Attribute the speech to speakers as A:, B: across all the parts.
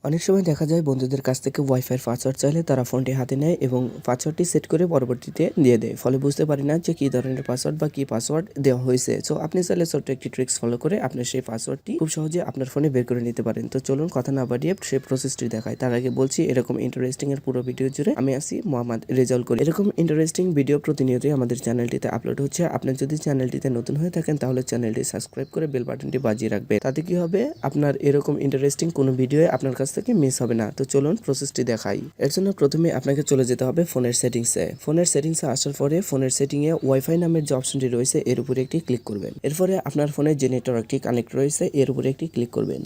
A: অনেক সময় দেখা যায় বন্ধুদের কাছ থেকে ওয়াইফাইয়ের পাসওয়ার্ড চাইলে তারা ফোনটি হাতে নেয় এবং পাসওয়ার্ডটি সেট করে পরবর্তীতে দিয়ে দেয়, ফলে বুঝতে পারি না যে কী ধরনের পাসওয়ার্ড বা কী পাসওয়ার্ড দেওয়া হয়েছে। সো আপনি চাইলে ছোট্ট একটি ট্রিক্স ফলো করে আপনার সেই পাসওয়ার্ডটি খুব সহজে আপনার ফোনে বের করে নিতে পারেন। তো চলুন কথা না বাড়িয়ে সেই প্রসেসটি দেখাই। তার আগে বলছি, এরকম ইন্টারেস্টিং এর পুরো ভিডিও জুড়ে আমি আছি মোহাম্মদ রেজাউল করি। এরকম ইন্টারেস্টিং ভিডিও প্রতিনিয়তই আমাদের চ্যানেলটিতে আপলোড হচ্ছে। আপনি যদি চ্যানেলটিতে নতুন হয়ে থাকেন তাহলে চ্যানেলটি সাবস্ক্রাইব করে বেল বাটনটি বাজিয়ে রাখবেন। তাতে কি হবে, আপনার এরকম ইন্টারেস্টিং কোনো ভিডিও আপনার কাছ থেকে মিস হবে না। তো চলুন প্রসেসটি দেখাই। এর জন্য প্রথমে আপনাকে চলে যেতে হবে ফোনের সেটিংসে। ফোনের সেটিংসে আসার পরে ফোনের সেটিংয়ে ওয়াইফাই নামের যে অপশনটি রয়েছে এর উপরে একটি ক্লিক করবেন। এরপরে আপনার ফোনে যে নেটওয়ার্কটি কানেক্ট রয়েছে এর উপরে একটি ক্লিক করবেন।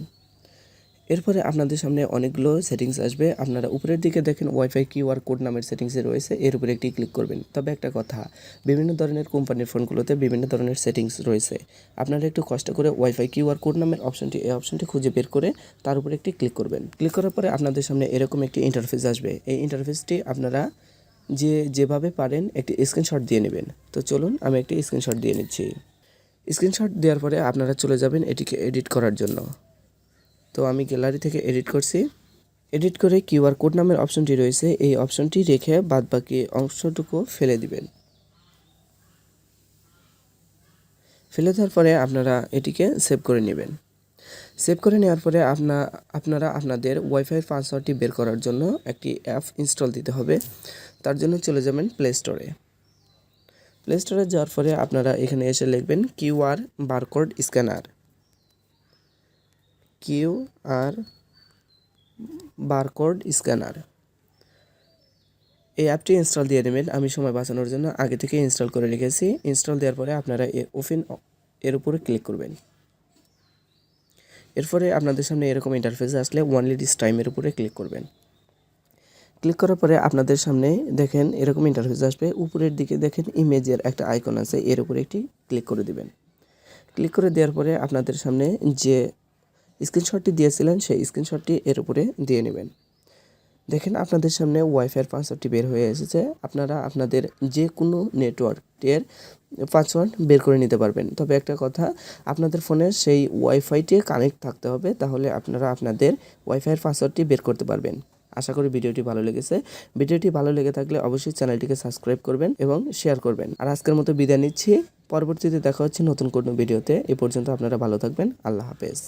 A: এরপরে আপনাদের সামনে অনেকগুলো সেটিংস আসবে। আপনারা উপরের দিকে দেখেন ওয়াইফাই কিউআর কোড নামের সেটিংসে রয়েছে, এর উপরে একটি ক্লিক করবেন। তবে একটা কথা, বিভিন্ন ধরনের কোম্পানির ফোনগুলোতে বিভিন্ন ধরনের সেটিংস রয়েছে। আপনারা একটু কষ্ট করে ওয়াইফাই কিউআর কোড নামের এই অপশনটি খুঁজে বের করে তার উপরে একটি ক্লিক করবেন। ক্লিক করার পরে আপনাদের সামনে এরকম একটি ইন্টারফেস আসবে। এই ইন্টারফেসটি আপনারা যেভাবে পারেন একটি স্ক্রিনশট দিয়ে নেবেন। তো চলুন আমি একটি স্ক্রিনশট দিয়ে নিচ্ছি। স্ক্রিনশট দেওয়ার পরে আপনারা চলে যাবেন এটিকে এডিট করার জন্য। তো আমি গ্যালারি থেকে এডিট করছি। এডিট করে কিউআর কোড নামের অপশনটি রয়েছে, এই অপশনটি রেখে বাদবাকি অংশটুকু ফেলে দিবেন। ফেলে দেওয়ার পরে আপনারা এটিকে সেভ করে নেবেন। সেভ করে নেওয়ার পরে আপনারা আপনাদের ওয়াইফাইয়ের পাসওয়ার্ডটি বের করার জন্য একটি অ্যাপ ইনস্টল দিতে হবে। তার জন্য চলে যাবেন প্লে স্টোরে। প্লে স্টোরে যাওয়ার পরে আপনারা এখানে এসে লিখবেন QR barcode scanner. QR barcode scanner, এই অ্যাপটি ইনস্টল দিয়ে নেবেন। আমি সময় বাঁচানোর জন্য আগে থেকে ইনস্টল করে রেখেছি। ইনস্টল দেওয়ার পরে আপনারা ওপেন এর উপরে ক্লিক করবেন। এরপরে আপনাদের সামনে এরকম ইন্টারফেস আসলে ওনলি দিস টাইমের উপরে ক্লিক করবেন। ক্লিক করার পরে আপনাদের সামনে দেখেন এরকম ইন্টারফেস আসবে। উপরের দিকে দেখেন ইমেজের একটা আইকন আছে, এর উপরে একটি ক্লিক করে দিবেন। ক্লিক করে দেওয়ার পরে আপনাদের সামনে যে স্ক্রিনশটটি দিয়েছিলেন সেই স্ক্রিনশটটি এর উপরে দিয়ে নেবেন। দেখেন আপনাদের সামনে ওয়াইফাইয়ের পাসওয়ার্ডটি বের হয়ে এসেছে। আপনারা আপনাদের যে কোনো নেটওয়ার্কের পাসওয়ার্ড বের করে নিতে পারবেন। তবে একটা কথা, আপনাদের ফোনে সেই ওয়াইফাইটি কানেক্ট থাকতে হবে, তাহলে আপনারা আপনাদের ওয়াইফাইয়ের পাসওয়ার্ডটি বের করতে পারবেন। আশা করি ভিডিওটি ভালো লেগেছে। ভিডিওটি ভালো লেগে থাকলে অবশ্যই চ্যানেলটিকে সাবস্ক্রাইব করবেন এবং শেয়ার করবেন। আর আজকের মতো বিদায় নিচ্ছি। পরবর্তীতে দেখা হচ্ছে নতুন কোনো ভিডিওতে। এ পর্যন্ত আপনারা ভালো থাকবেন। আল্লাহ হাফেজ।